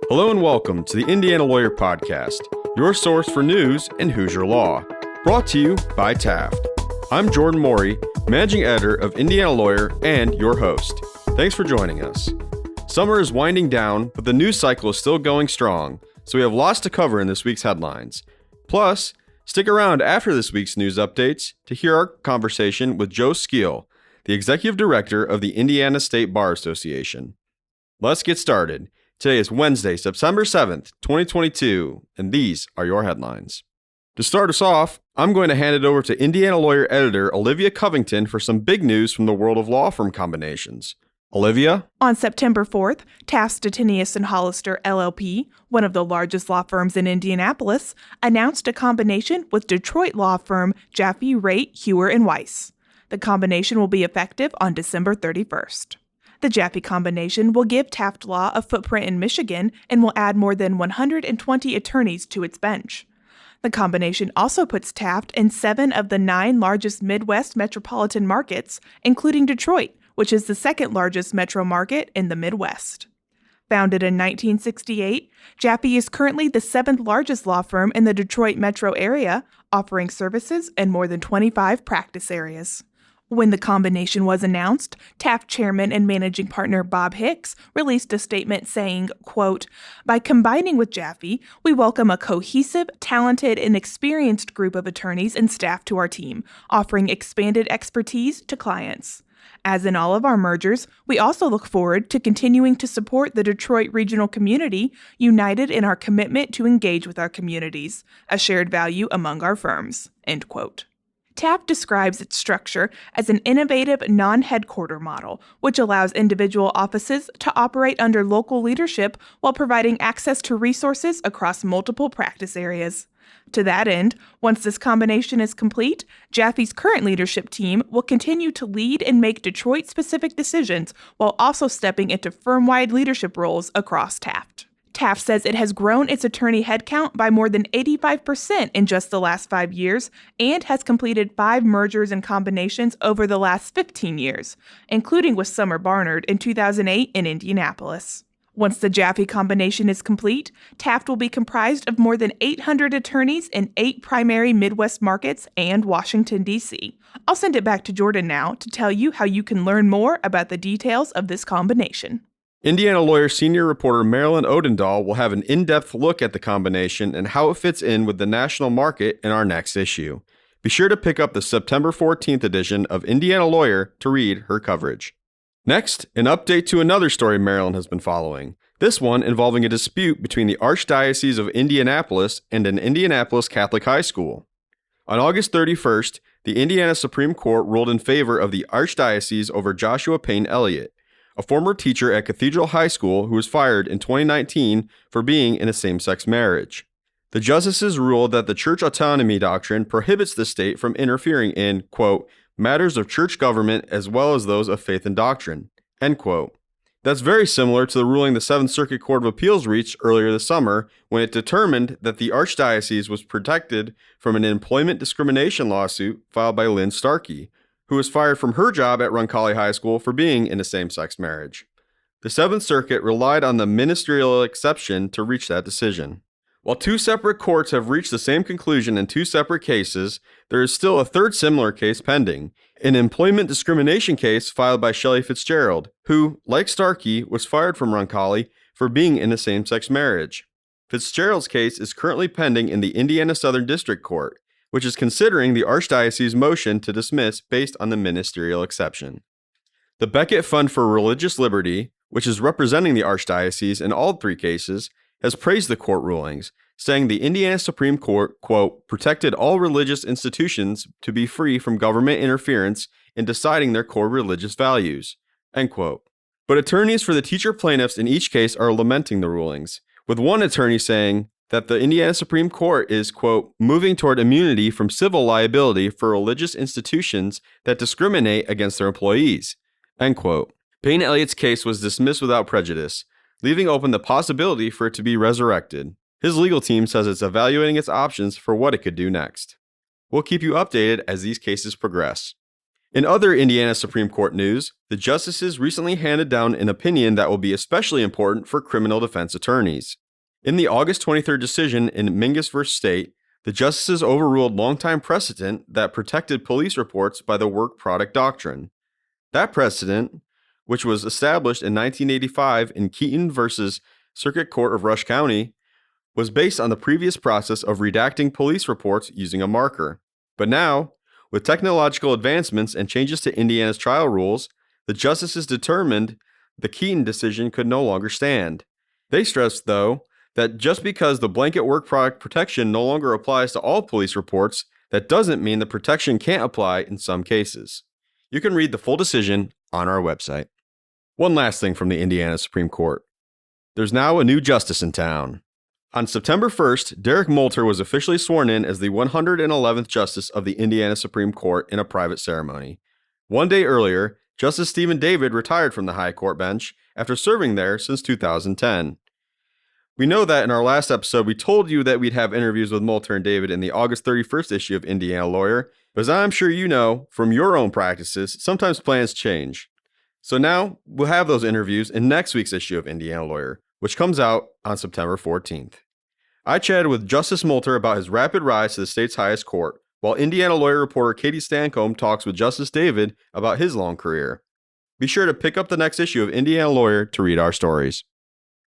Hello and welcome to the Indiana Lawyer Podcast, your source for news in Hoosier law. Brought to you by Taft. I'm Jordan Morey, Managing Editor of Indiana Lawyer and your host. Thanks for joining us. Summer is winding down, but the news cycle is still going strong, so we have lots to cover in this week's headlines. Plus, stick around after this week's news updates to hear our conversation with Joe Skeel, the Executive Director of the Indiana State Bar Association. Let's get started. Today is Wednesday, September 7th, 2022, and these are your headlines. To start us off, I'm going to hand it over to Indiana Lawyer Editor Olivia Covington for some big news from the world of law firm combinations. Olivia? On September 4th, Taft, Stettinius & Hollister, LLP, one of the largest law firms in Indianapolis, announced a combination with Detroit law firm Jaffe, Raitt, Hewer & Weiss. The combination will be effective on December 31st. The Jaffe combination will give Taft Law a footprint in Michigan and will add more than 120 attorneys to its bench. The combination also puts Taft in 7 of the 9 largest Midwest metropolitan markets, including Detroit, which is the second largest metro market in the Midwest. Founded in 1968, Jaffe is currently the 7th largest law firm in the Detroit metro area, offering services in more than 25 practice areas. When the combination was announced, Taft chairman and managing partner Bob Hicks released a statement saying, quote, "By combining with Jaffe, we welcome a cohesive, talented, and experienced group of attorneys and staff to our team, offering expanded expertise to clients. As in all of our mergers, we also look forward to continuing to support the Detroit regional community, united in our commitment to engage with our communities, a shared value among our firms." End quote. Taft describes its structure as an innovative non-headquarter model, which allows individual offices to operate under local leadership while providing access to resources across multiple practice areas. To that end, once this combination is complete, Jaffe's current leadership team will continue to lead and make Detroit-specific decisions while also stepping into firm-wide leadership roles across Taft. Taft says it has grown its attorney headcount by more than 85% in just the last 5 years and has completed 5 mergers and combinations over the last 15 years, including with Summer Barnard in 2008 in Indianapolis. Once the Jaffe combination is complete, Taft will be comprised of more than 800 attorneys in 8 primary Midwest markets and Washington, D.C. I'll send it back to Jordan now to tell you how you can learn more about the details of this combination. Indiana Lawyer senior reporter Marilyn Odendahl will have an in-depth look at the combination and how it fits in with the national market in our next issue. Be sure to pick up the September 14th edition of Indiana Lawyer to read her coverage. Next, an update to another story Marilyn has been following, this one involving a dispute between the Archdiocese of Indianapolis and an Indianapolis Catholic high school. On August 31st, the Indiana Supreme Court ruled in favor of the Archdiocese over Joshua Payne Elliott, a former teacher at Cathedral High School who was fired in 2019 for being in a same-sex marriage. The justices ruled that the church autonomy doctrine prohibits the state from interfering in, quote, matters of church government as well as those of faith and doctrine, end quote. That's very similar to the ruling the 7th Circuit Court of Appeals reached earlier this summer when it determined that the Archdiocese was protected from an employment discrimination lawsuit filed by Lynn Starkey, who was fired from her job at Roncalli High School for being in a same-sex marriage. The 7th Circuit relied on the ministerial exception to reach that decision. While 2 separate courts have reached the same conclusion in 2 separate cases, there is still a third similar case pending, an employment discrimination case filed by Shelley Fitzgerald, who, like Starkey, was fired from Roncalli for being in a same-sex marriage. Fitzgerald's case is currently pending in the Indiana Southern District Court, which is considering the Archdiocese's motion to dismiss based on the ministerial exception. The Beckett Fund for Religious Liberty, which is representing the Archdiocese in all 3 cases, has praised the court rulings, saying the Indiana Supreme Court, quote, protected all religious institutions to be free from government interference in deciding their core religious values, end quote. But attorneys for the teacher plaintiffs in each case are lamenting the rulings, with one attorney saying that the Indiana Supreme Court is, quote, moving toward immunity from civil liability for religious institutions that discriminate against their employees, end quote. Payne Elliott's case was dismissed without prejudice, leaving open the possibility for it to be resurrected. His legal team says it's evaluating its options for what it could do next. We'll keep you updated as these cases progress. In other Indiana Supreme Court news, the justices recently handed down an opinion that will be especially important for criminal defense attorneys. In the August 23rd decision in Mingus v. State, the justices overruled longtime precedent that protected police reports by the work product doctrine. That precedent, which was established in 1985 in Keaton v. Circuit Court of Rush County, was based on the previous process of redacting police reports using a marker. But now, with technological advancements and changes to Indiana's trial rules, the justices determined the Keaton decision could no longer stand. They stressed, though, that just because the blanket work product protection no longer applies to all police reports, that doesn't mean the protection can't apply in some cases. You can read the full decision on our website. One last thing from the Indiana Supreme Court. There's now a new justice in town. On September 1st, Derek Moulter was officially sworn in as the 111th Justice of the Indiana Supreme Court in a private ceremony. One day earlier, Justice Stephen David retired from the High Court bench after serving there since 2010. We know that in our last episode, we told you that we'd have interviews with Moulter and David in the August 31st issue of Indiana Lawyer, but as I'm sure you know from your own practices, sometimes plans change. So now we'll have those interviews in next week's issue of Indiana Lawyer, which comes out on September 14th. I chatted with Justice Moulter about his rapid rise to the state's highest court, while Indiana Lawyer reporter Katie Stancomb talks with Justice David about his long career. Be sure to pick up the next issue of Indiana Lawyer to read our stories.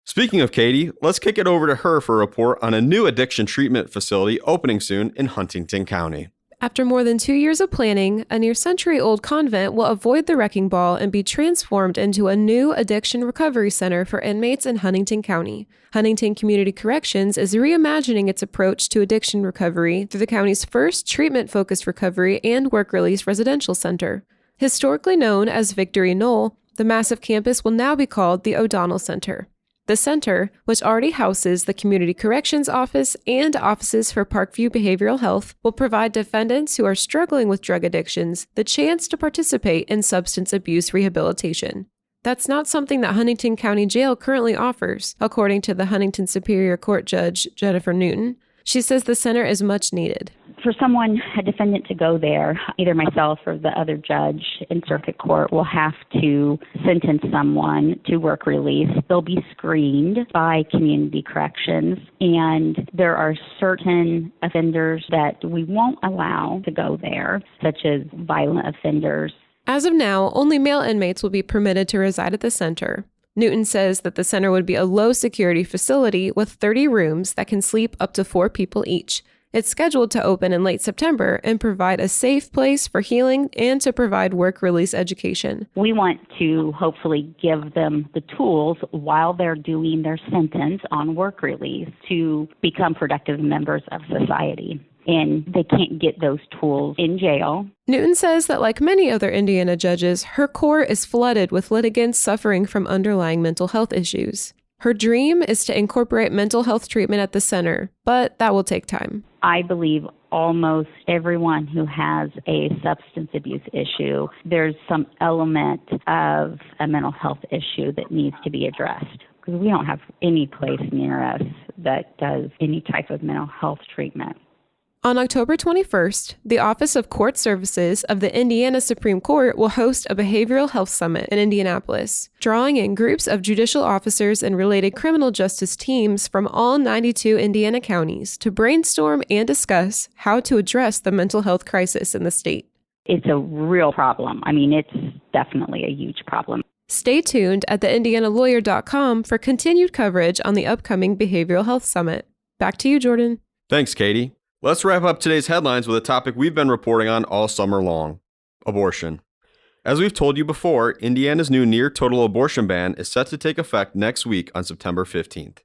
Speaking of Katie, let's kick it over to her for a report on a new addiction treatment facility opening soon in Huntington County. After more than 2 years of planning, a near-century-old convent will avoid the wrecking ball and be transformed into a new addiction recovery center for inmates in Huntington County. Huntington Community Corrections is reimagining its approach to addiction recovery through the county's first treatment-focused recovery and work-release residential center. Historically known as Victory Knoll, the massive campus will now be called the O'Donnell Center. The center, which already houses the Community Corrections Office and offices for Parkview Behavioral Health, will provide defendants who are struggling with drug addictions the chance to participate in substance abuse rehabilitation. That's not something that Huntington County Jail currently offers, according to the Huntington Superior Court Judge Jennifer Newton. She says the center is much needed. For someone, a defendant, to go there, either myself or the other judge in circuit court will have to sentence someone to work release. They'll be screened by community corrections, and there are certain offenders that we won't allow to go there, such as violent offenders. As of now, only male inmates will be permitted to reside at the center. Newton says that the center would be a low-security facility with 30 rooms that can sleep up to 4 people each. It's scheduled to open in late September and provide a safe place for healing and to provide work-release education. We want to hopefully give them the tools while they're doing their sentence on work release to become productive members of society. And they can't get those tools in jail. Newton says that like many other Indiana judges, her court is flooded with litigants suffering from underlying mental health issues. Her dream is to incorporate mental health treatment at the center, but that will take time. I believe almost everyone who has a substance abuse issue, there's some element of a mental health issue that needs to be addressed. Because we don't have any place near us that does any type of mental health treatment. On October 21st, the Office of Court Services of the Indiana Supreme Court will host a behavioral health summit in Indianapolis, drawing in groups of judicial officers and related criminal justice teams from all 92 Indiana counties to brainstorm and discuss how to address the mental health crisis in the state. It's a real problem. I mean, it's definitely a huge problem. Stay tuned at theindianalawyer.com for continued coverage on the upcoming Behavioral Health Summit. Back to you, Jordan. Thanks, Katie. Let's wrap up today's headlines with a topic we've been reporting on all summer long: abortion. As we've told you before, Indiana's new near-total abortion ban is set to take effect next week on September 15th.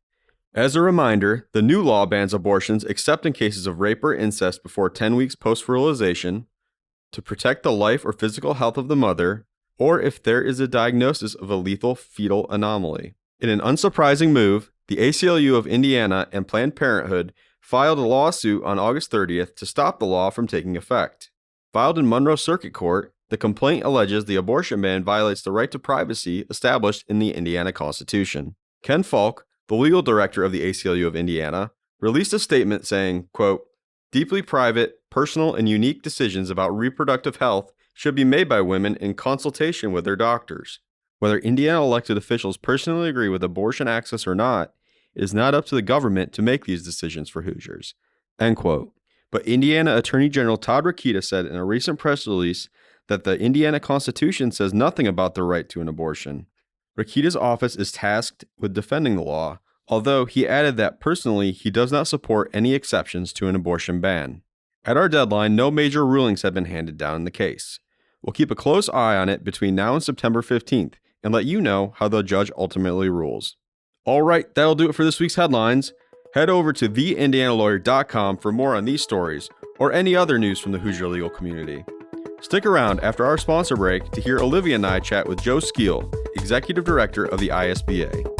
As a reminder, the new law bans abortions except in cases of rape or incest before 10 weeks post-fertilization, to protect the life or physical health of the mother, or if there is a diagnosis of a lethal fetal anomaly. In an unsurprising move, the ACLU of Indiana and Planned Parenthood filed a lawsuit on August 30th to stop the law from taking effect. Filed in Monroe Circuit Court, the complaint alleges the abortion ban violates the right to privacy established in the Indiana Constitution. Ken Falk, the legal director of the ACLU of Indiana, released a statement saying, quote, "Deeply private, personal, and unique decisions about reproductive health should be made by women in consultation with their doctors. Whether Indiana elected officials personally agree with abortion access or not, it is not up to the government to make these decisions for Hoosiers. End quote. But Indiana Attorney General Todd Rokita said in a recent press release that the Indiana Constitution says nothing about the right to an abortion. Rokita's office is tasked with defending the law, although he added that personally he does not support any exceptions to an abortion ban. At our deadline, no major rulings have been handed down in the case. We'll keep a close eye on it between now and September 15th and let you know how the judge ultimately rules. All right, that'll do it for this week's headlines. Head over to theindianalawyer.com for more on these stories or any other news from the Hoosier legal community. Stick around after our sponsor break to hear Olivia and I chat with Joe Skeel, Executive Director of the ISBA.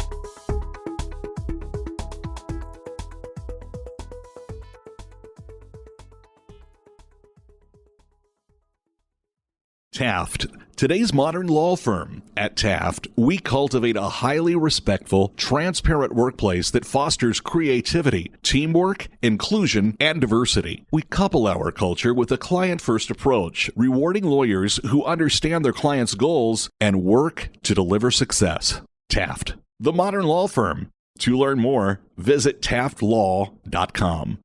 Taft, today's modern law firm. At Taft, we cultivate a highly respectful, transparent workplace that fosters creativity, teamwork, inclusion, and diversity. We couple our culture with a client-first approach, rewarding lawyers who understand their clients' goals and work to deliver success. Taft, the modern law firm. To learn more, visit taftlaw.com.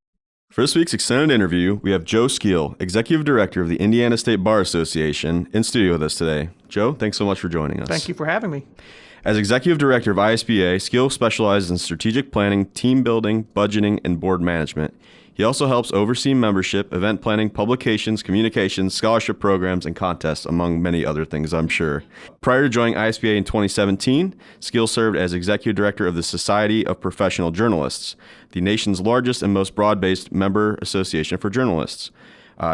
For this week's extended interview, we have Joe Skeel, Executive Director of the Indiana State Bar Association, in studio with us today. Joe, thanks so much for joining us. Thank you for having me. As Executive Director of ISBA, Skeel specializes in strategic planning, team building, budgeting, and board management. He also helps oversee membership, event planning, publications, communications, scholarship programs, and contests, among many other things, I'm sure. Prior to joining ISBA in 2017, Skeel served as Executive Director of the Society of Professional Journalists, the nation's largest and most broad-based member association for journalists.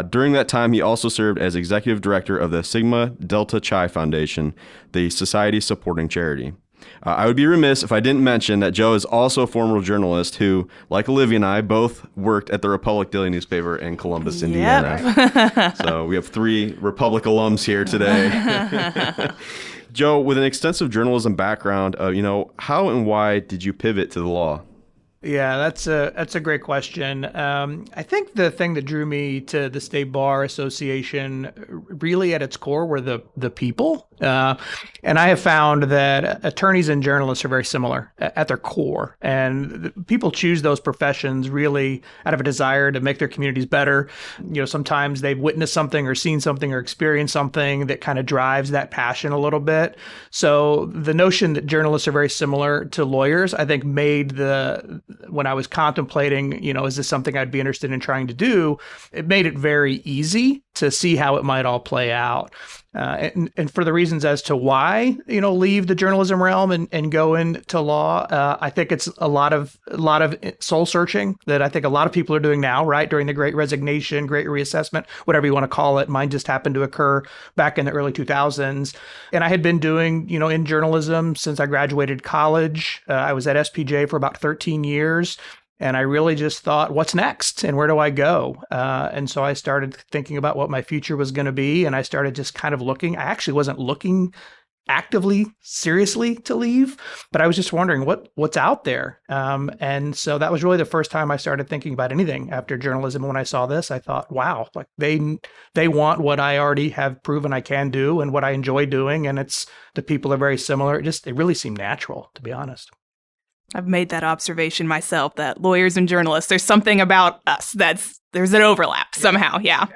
During that time, he also served as Executive Director of the Sigma Delta Chi Foundation, the society's supporting charity. I would be remiss if I didn't mention that Joe is also a former journalist who, like Olivia and I, both worked at the Republic Daily newspaper in Columbus, Indiana. So we have 3 Republic alums here today. Joe, with an extensive journalism background, how and why did you pivot to the law? Yeah, that's a great question. I think the thing that drew me to the State Bar Association really at its core were the people. And I have found that attorneys and journalists are very similar at their core. And people choose those professions really out of a desire to make their communities better. Sometimes they've witnessed something or seen something or experienced something that kind of drives that passion a little bit. So the notion that journalists are very similar to lawyers, I think made when I was contemplating, is this something I'd be interested in trying to do, it made it very easy to see how it might all play out. And for the reasons as to why, leave the journalism realm and go into law, I think it's a lot of soul searching that I think a lot of people are doing now, right? During the Great Resignation, Great Reassessment, whatever you want to call it. Mine just happened to occur back in the early 2000s. And I had been doing, in journalism since I graduated college. I was at SPJ for about 13 years. And I really just thought, what's next and where do I go? And so I started thinking about what my future was going to be. And I started just kind of looking. I actually wasn't looking actively, seriously to leave, but I was just wondering what's out there. And so that was really the first time I started thinking about anything after journalism. When I saw this, I thought, wow, like they want what I already have proven I can do and what I enjoy doing. And the people are very similar. It really seemed natural, to be honest. I've made that observation myself that lawyers and journalists, there's something about us there's an overlap somehow. Yeah.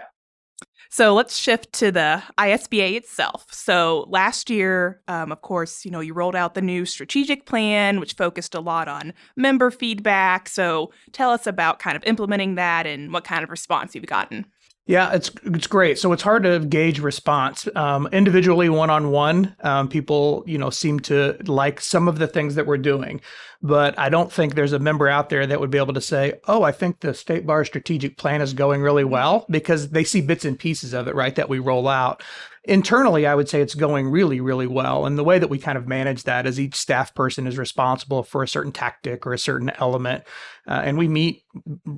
So let's shift to the ISBA itself. So last year, of course, you rolled out the new strategic plan, which focused a lot on member feedback. So tell us about kind of implementing that and what kind of response you've gotten. Yeah, it's great. So it's hard to gauge response. Individually, one-on-one, people, seem to like some of the things that we're doing. But I don't think there's a member out there that would be able to say, oh, I think the State Bar strategic plan is going really well, because they see bits and pieces of it, right, that we roll out. Internally, I would say it's going really, really well. And the way that we kind of manage that is each staff person is responsible for a certain tactic or a certain element. And we meet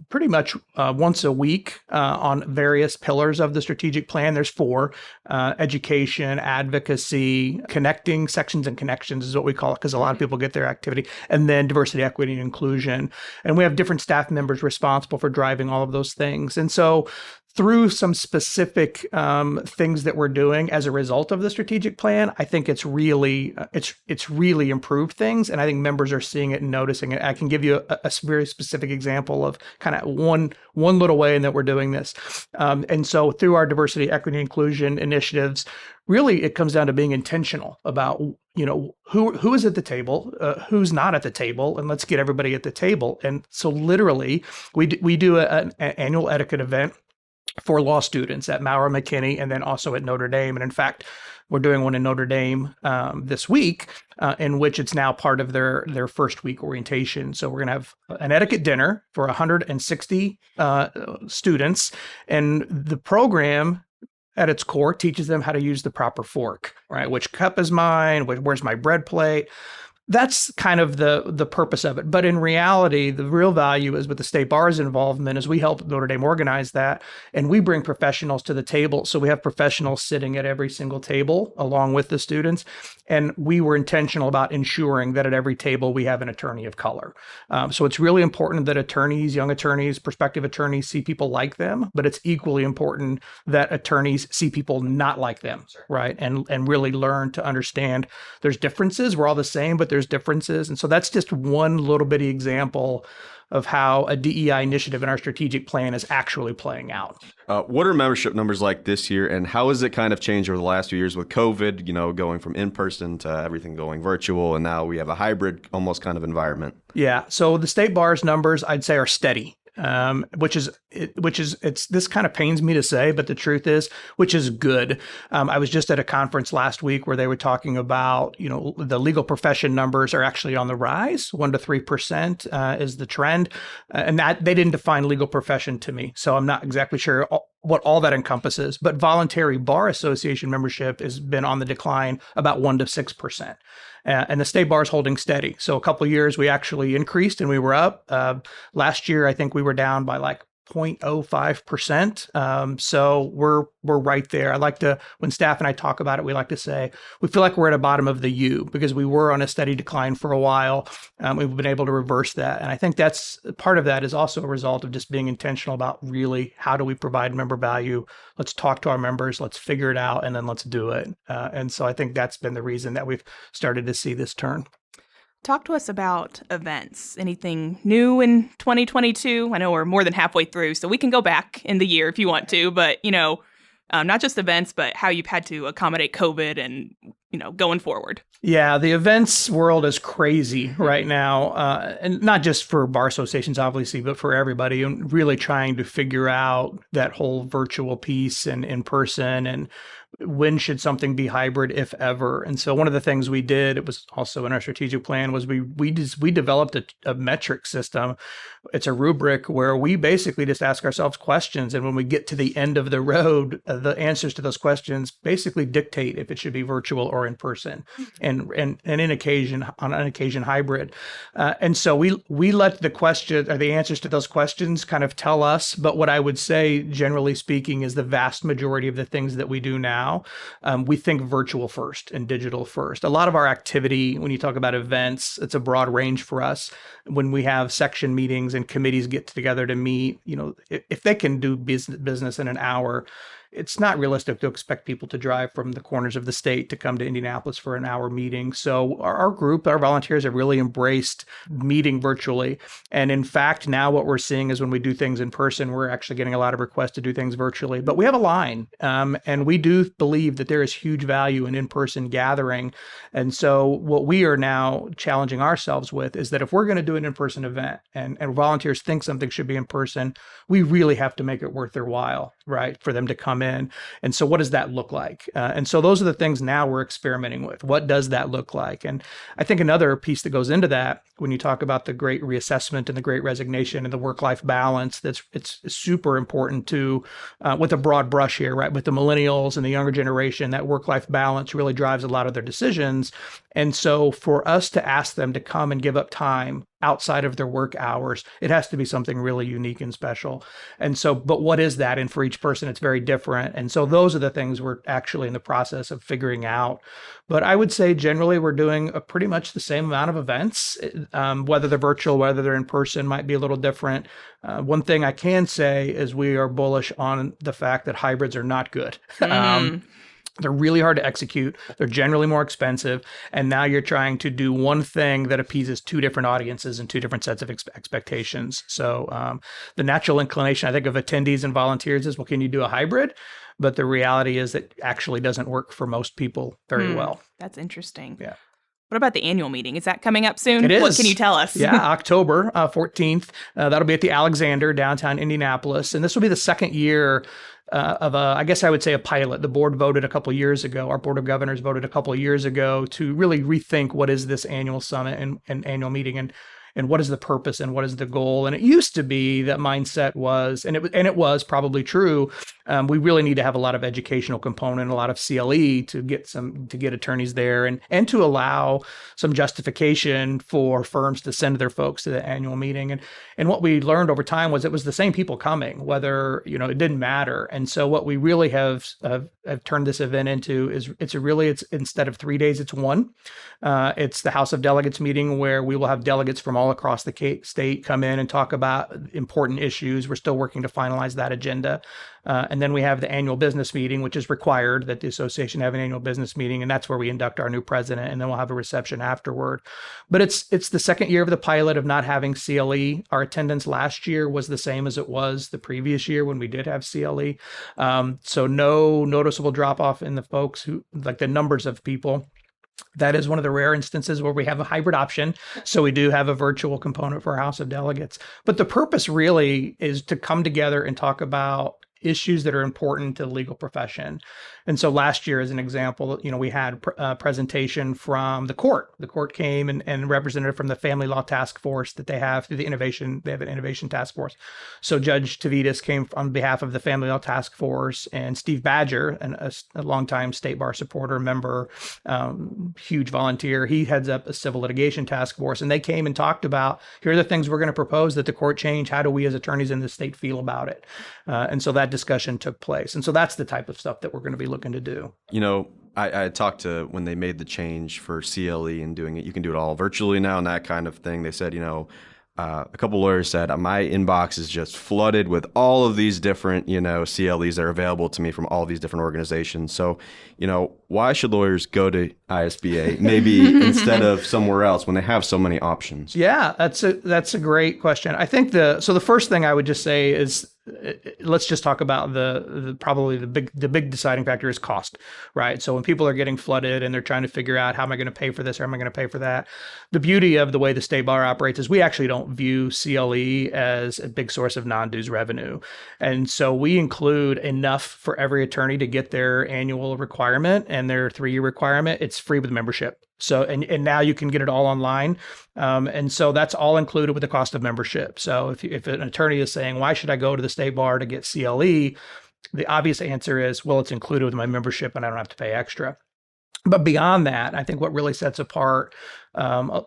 pretty much once a week on various pillars of the strategic plan. There's 4: education, advocacy, connecting sections and connections is what we call it, because a lot of people get their activity, and then diversity, equity, and inclusion. And we have different staff members responsible for driving all of those things. And so through some specific things that we're doing as a result of the strategic plan, I think it's really improved things, and I think members are seeing it and noticing it. I can give you a very specific example of kind of one little way in that we're doing this. And so through our diversity, equity, inclusion initiatives, really it comes down to being intentional about who is at the table, who's not at the table, and let's get everybody at the table. And so literally we do an annual etiquette event for law students at Maurer McKinney and then also at Notre Dame. And in fact, we're doing one in Notre Dame this week, in which it's now part of their first week orientation. So we're going to have an etiquette dinner for 160 students, and the program at its core teaches them how to use the proper fork, right? Which cup is mine? Where's my bread plate? That's kind of the purpose of it. But in reality, the real value is with the state bar's involvement as we help Notre Dame organize that. And we bring professionals to the table. So we have professionals sitting at every single table along with the students. And we were intentional about ensuring that at every table we have an attorney of color. So it's really important that attorneys, young attorneys, prospective attorneys see people like them. But it's equally important that attorneys see people not like them, right? And really learn to understand there's differences. We're all the same, but there's differences. And so that's just one little bitty example of how a DEI initiative in our strategic plan is actually playing out. What are membership numbers like this year, and how has it kind of changed over the last few years with COVID, going from in-person to everything going virtual, and now we have a hybrid almost kind of environment? Yeah. So the state bar's numbers, I'd say, are steady. This kind of pains me to say, but the truth is, which is good. I was just at a conference last week where they were talking about, the legal profession numbers are actually on the rise. 1% to 3% is the trend. And that they didn't define legal profession to me. So I'm not exactly sure what all that encompasses, but voluntary bar association membership has been on the decline about 1% to 6%. And the state bar is holding steady. So a couple of years we actually increased and we were up. Last year, I think we were down by like 0.05%. So we're right there. I like to, when staff and I talk about it, we like to say, we feel like we're at the bottom of the U because we were on a steady decline for a while. We've been able to reverse that. And I think that's part of that is also a result of just being intentional about really how do we provide member value? Let's talk to our members, let's figure it out, and then let's do it. And so I think that's been the reason that we've started to see this turn. Talk to us about events. Anything new in 2022? I know we're more than halfway through, so we can go back in the year if you want to, but, not just events, but how you've had to accommodate COVID and, going forward. Yeah, the events world is crazy right now, and not just for bar associations, obviously, but for everybody, and really trying to figure out that whole virtual piece and in person, and when should something be hybrid, if ever. And so one of the things we did, it was also in our strategic plan, was we developed a metric system. It's a rubric where we basically just ask ourselves questions. And when we get to the end of the road, the answers to those questions basically dictate if it should be virtual or in person, and on an occasion hybrid. And so we let the question or the answers to those questions kind of tell us. But what I would say, generally speaking, is the vast majority of the things that we do now, we think virtual first and digital first. A lot of our activity, when you talk about events, it's a broad range for us. When we have section meetings and committees get together to meet, if they can do business in an hour, it's not realistic to expect people to drive from the corners of the state to come to Indianapolis for an hour meeting. So our group, our volunteers have really embraced meeting virtually. And in fact, now what we're seeing is when we do things in person, we're actually getting a lot of requests to do things virtually. But we have a line, and we do believe that there is huge value in in-person gathering. And so what we are now challenging ourselves with is that if we're going to do an in-person event and volunteers think something should be in person, we really have to make it worth their while, right, for them to come in. And so what does that look like? And so those are the things now we're experimenting with. What does that look like? And I think another piece that goes into that, when you talk about the great reassessment and the great resignation and the work-life balance, it's super important to, with a broad brush here, right, with the millennials and the younger generation, that work-life balance really drives a lot of their decisions. And so for us to ask them to come and give up time outside of their work hours. It has to be something really unique and special. And so, but what is that? And for each person, it's very different. And so those are the things we're actually in the process of figuring out. But I would say generally we're doing pretty much the same amount of events, whether they're virtual, whether they're in person, might be a little different. One thing I can say is we are bullish on the fact that hybrids are not good. They're really hard to execute. They're generally more expensive. And now you're trying to do one thing that appeases two different audiences and two different sets of expectations. So the natural inclination, I think, of attendees and volunteers is, well, can you do a hybrid? But the reality is that actually doesn't work for most people very well. That's interesting. Yeah. What about the annual meeting? Is that coming up soon? It is. What can you tell us? Yeah, October 14th. That'll be at the Alexander, downtown Indianapolis. And this will be the second year of I guess I would say a pilot. The board voted a couple of years ago. Our board of governors voted a couple of years ago to really rethink what is this annual summit and annual meeting, and what is the purpose and what is the goal. And it used to be that mindset was, and it was probably true. We really need to have a lot of educational component, a lot of CLE to get attorneys there, and to allow some justification for firms to send their folks to the annual meeting. And what we learned over time was it was the same people coming, whether it didn't matter. And so what we really have turned this event into is it's instead of 3 days, it's one. It's the House of Delegates meeting where we will have delegates from all across the state come in and talk about important issues. We're still working to finalize that agenda. And then we have the annual business meeting, which is required that the association have an annual business meeting. And that's where we induct our new president. And then we'll have a reception afterward. But it's the second year of the pilot of not having CLE. Our attendance last year was the same as it was the previous year when we did have CLE. So no noticeable drop off in the folks who, like the numbers of people. That is one of the rare instances where we have a hybrid option. So we do have a virtual component for our House of Delegates. But the purpose really is to come together and talk about issues that are important to the legal profession. And so last year, as an example, we had a presentation from the court. The court came and representative from the Family Law Task Force that they have through they have an innovation task force. So Judge Tavitas came on behalf of the Family Law Task Force, and Steve Badger, a longtime State Bar supporter, member, huge volunteer. He heads up a civil litigation task force, and they came and talked about, here are the things we're going to propose that the court change. How do we as attorneys in the state feel about it? And so that discussion took place. And so that's the type of stuff that we're going to be looking to do. I talked to when they made the change for CLE and doing it, you can do it all virtually now and that kind of thing. They said, a couple lawyers said, my inbox is just flooded with all of these different, CLEs that are available to me from all these different organizations. So, why should lawyers go to ISBA maybe instead of somewhere else when they have so many options? Yeah, that's a great question. I think the first thing I would just say is, let's just talk about probably the big deciding factor is cost, right? So when people are getting flooded and they're trying to figure out how am I going to pay for this or am I going to pay for that, the beauty of the way the state bar operates is we actually don't view CLE as a big source of non-dues revenue, and so we include enough for every attorney to get their annual requirement and their 3-year requirement. It's free with membership. So, and now you can get it all online. And so that's all included with the cost of membership. So if an attorney is saying, why should I go to the state bar to get CLE? The obvious answer is, well, it's included with my membership and I don't have to pay extra. But beyond that, I think what really sets apart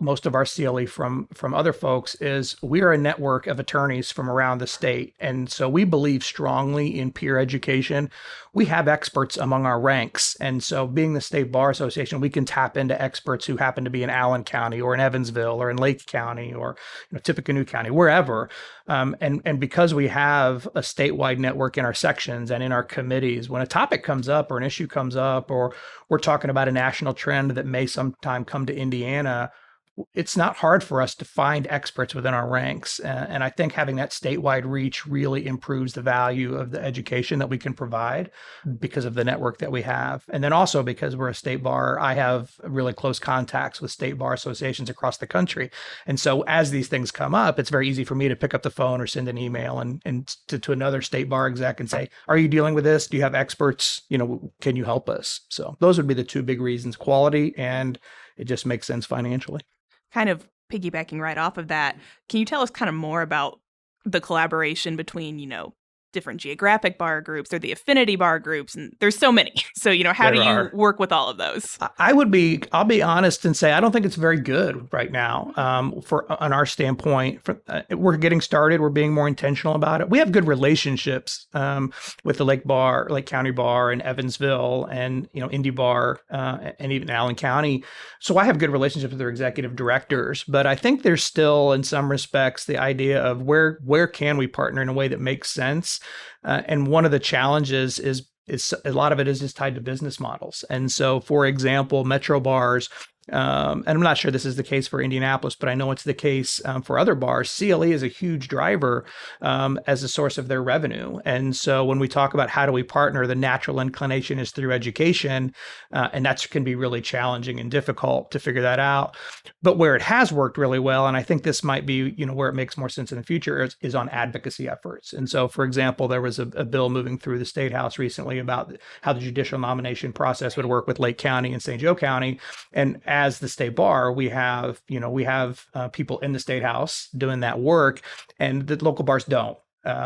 most of our CLE from other folks is we are a network of attorneys from around the state. And so we believe strongly in peer education. We have experts among our ranks. And so being the State Bar Association, we can tap into experts who happen to be in Allen County or in Evansville or in Lake County or Tippecanoe County, wherever. And because we have a statewide network in our sections and in our committees, when a topic comes up or an issue comes up, or we're talking about a national trend that may sometime come to Indiana, it's not hard for us to find experts within our ranks. And I think having that statewide reach really improves the value of the education that we can provide because of the network that we have. And then also because we're a state bar, I have really close contacts with state bar associations across the country. And so as these things come up, it's very easy for me to pick up the phone or send an email and to another state bar exec and say, are you dealing with this? Do you have experts? Can you help us? So those would be the two big reasons: quality, and it just makes sense financially. Kind of piggybacking right off of that, can you tell us kind of more about the collaboration between, different geographic bar groups or the affinity bar groups, and there's so many. So, how do you work with all of those? I'll be honest and say I don't think it's very good right now. On our standpoint, we're getting started. We're being more intentional about it. We have good relationships with the Lake County Bar in Evansville, and Indy Bar, and even Allen County. So I have good relationships with their executive directors. But I think there's still, in some respects, the idea of where can we partner in a way that makes sense. And one of the challenges is a lot of it is just tied to business models. And so, for example, metro bars, and I'm not sure this is the case for Indianapolis, but I know it's the case for other bars. CLE is a huge driver as a source of their revenue. And so when we talk about how do we partner, the natural inclination is through education, and that can be really challenging and difficult to figure that out. But where it has worked really well, and I think this might be where it makes more sense in the future, is on advocacy efforts. And so, for example, there was a bill moving through the State House recently about how the judicial nomination process would work with Lake County and St. Joe County. And as the state bar, we have people in the state house doing that work, and the local bars don't.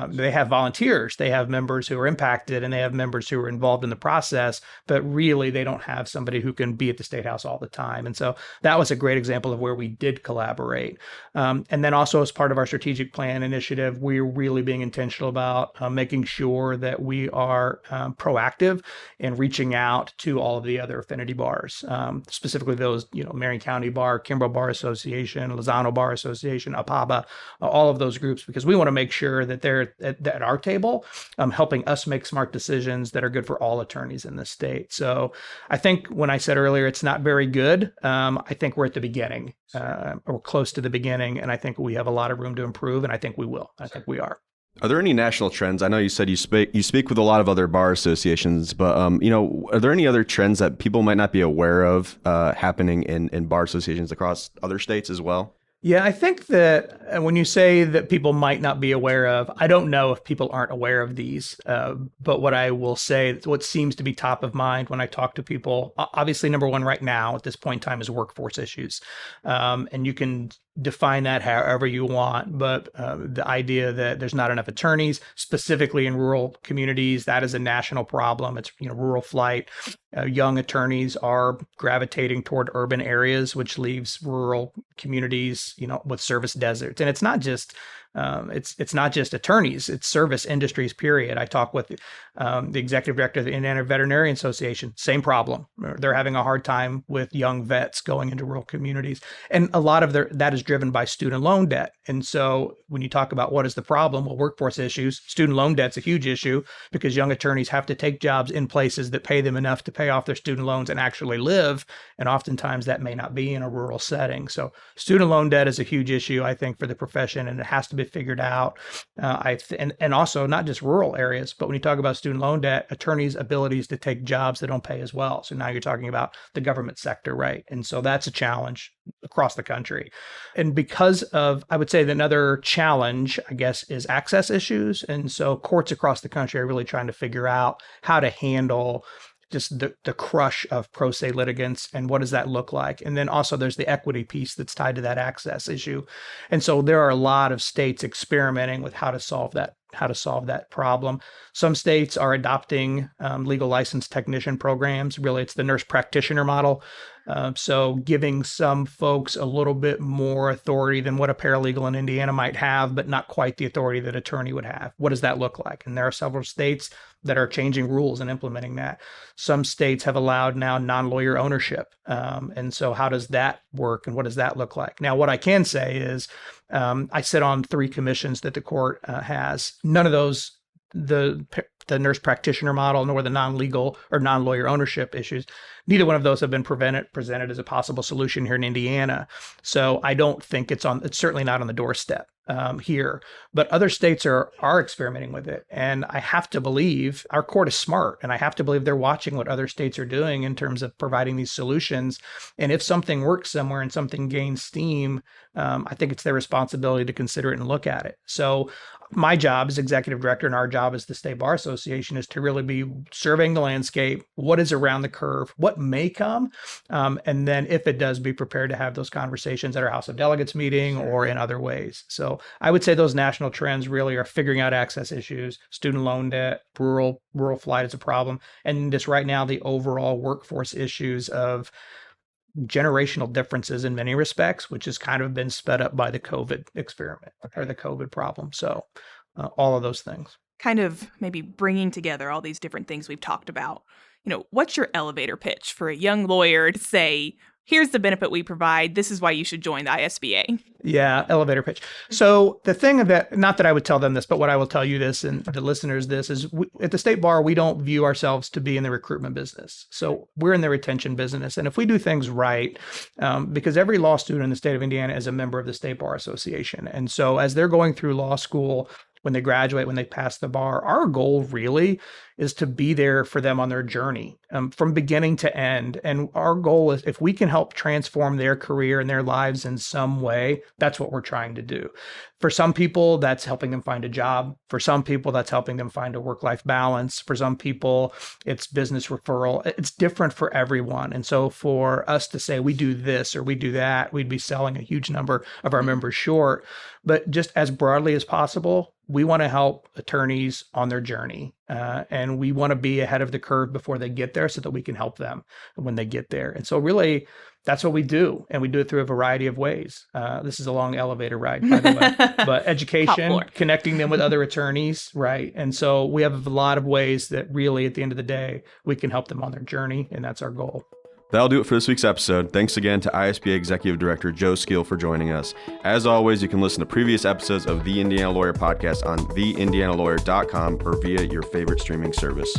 They have volunteers, they have members who are impacted, and they have members who are involved in the process, but really they don't have somebody who can be at the State House all the time. And so that was a great example of where we did collaborate. And then also, as part of our strategic plan initiative, we're really being intentional about making sure that we are proactive in reaching out to all of the other affinity bars, specifically those, Marion County Bar, Kimbrough Bar Association, Lozano Bar Association, APABA, all of those groups, because we want to make sure that they're at our table, helping us make smart decisions that are good for all attorneys in the state. So I think when I said earlier it's not very good, I think we're at the beginning, or close to the beginning, and I think we have a lot of room to improve, and I think we will. I think we are. Are there any national trends? I know you said you speak with a lot of other bar associations, but are there any other trends that people might not be aware of happening in bar associations across other states as well? Yeah, I think that when you say that people might not be aware of, I don't know if people aren't aware of these. But what I will say, what seems to be top of mind when I talk to people, obviously, number one right now at this point in time is workforce issues. And you can define that however you want, but the idea that there's not enough attorneys, specifically in rural communities, that is a national problem. It's rural flight. Young attorneys are gravitating toward urban areas, which leaves rural communities, with service deserts. And it's not just it's not just attorneys; it's service industries. Period. I talk with the executive director of the Indiana Veterinarian Association. Same problem. They're having a hard time with young vets going into rural communities, and a lot of that is driven by student loan debt. And so, when you talk about what is the problem, well, workforce issues, student loan debt's a huge issue because young attorneys have to take jobs in places that pay them enough to pay off their student loans and actually live, and oftentimes that may not be in a rural setting. So, student loan debt is a huge issue, I think, for the profession, and it has to be figured out. And also not just rural areas, but when you talk about student loan debt, attorneys' abilities to take jobs that don't pay as well. So now you're talking about the government sector, right? And so that's a challenge across the country. And because of, I would say that another challenge, I guess, is access issues. And so courts across the country are really trying to figure out how to handle just the crush of pro se litigants and what does that look like? And then also there's the equity piece that's tied to that access issue. And so there are a lot of states experimenting with how to solve that problem. Some states are adopting legal licensed technician programs. Really, it's the nurse practitioner model. So giving some folks a little bit more authority than what a paralegal in Indiana might have, but not quite the authority that an attorney would have. What does that look like? And there are several states that are changing rules and implementing that. Some states have allowed now non-lawyer ownership. And so how does that work and what does that look like? Now, what I can say is I sit on 3 commissions that the court has. None of those, the nurse practitioner model nor the non-legal or non-lawyer ownership issues, neither one of those have been presented as a possible solution here in Indiana. So I don't think it's certainly not on the doorstep here, but other states are experimenting with it. And I have to believe our court is smart, and I have to believe they're watching what other states are doing in terms of providing these solutions. And if something works somewhere and something gains steam, I think it's their responsibility to consider it and look at it. So my job as executive director and our job as the State Bar Association is to really be surveying the landscape, what is around the curve, what may come, and then if it does, be prepared to have those conversations at our House of Delegates meeting or in other ways. So I would say those national trends really are figuring out access issues, student loan debt, rural flight is a problem, and just right now the overall workforce issues of generational differences in many respects, which has kind of been sped up by the COVID experiment or the COVID problem. So all of those things. Kind of maybe bringing together all these different things we've talked about. What's your elevator pitch for a young lawyer to say, here's the benefit we provide. This is why you should join the ISBA. Yeah, elevator pitch. So the thing that, not that I would tell them this, but what I will tell you this and the listeners this is at the State Bar, we don't view ourselves to be in the recruitment business. So we're in the retention business. And if we do things right, because every law student in the state of Indiana is a member of the State Bar Association. And so as they're going through law school, when they graduate, when they pass the bar, our goal really is to be there for them on their journey from beginning to end. And our goal is if we can help transform their career and their lives in some way, that's what we're trying to do. For some people, that's helping them find a job. For some people, that's helping them find a work-life balance. For some people, it's business referral. It's different for everyone. And so for us to say we do this or we do that, we'd be selling a huge number of our members short. But just as broadly as possible, we want to help attorneys on their journey. And we want to be ahead of the curve before they get there so that we can help them when they get there. And so really, that's what we do. And we do it through a variety of ways. This is a long elevator ride, by the way. But education, connecting them with other attorneys, right? And so we have a lot of ways that really, at the end of the day, we can help them on their journey. And that's our goal. That'll do it for this week's episode. Thanks again to ISBA Executive Director Joe Skeel for joining us. As always, you can listen to previous episodes of the Indiana Lawyer Podcast on theindianalawyer.com or via your favorite streaming service.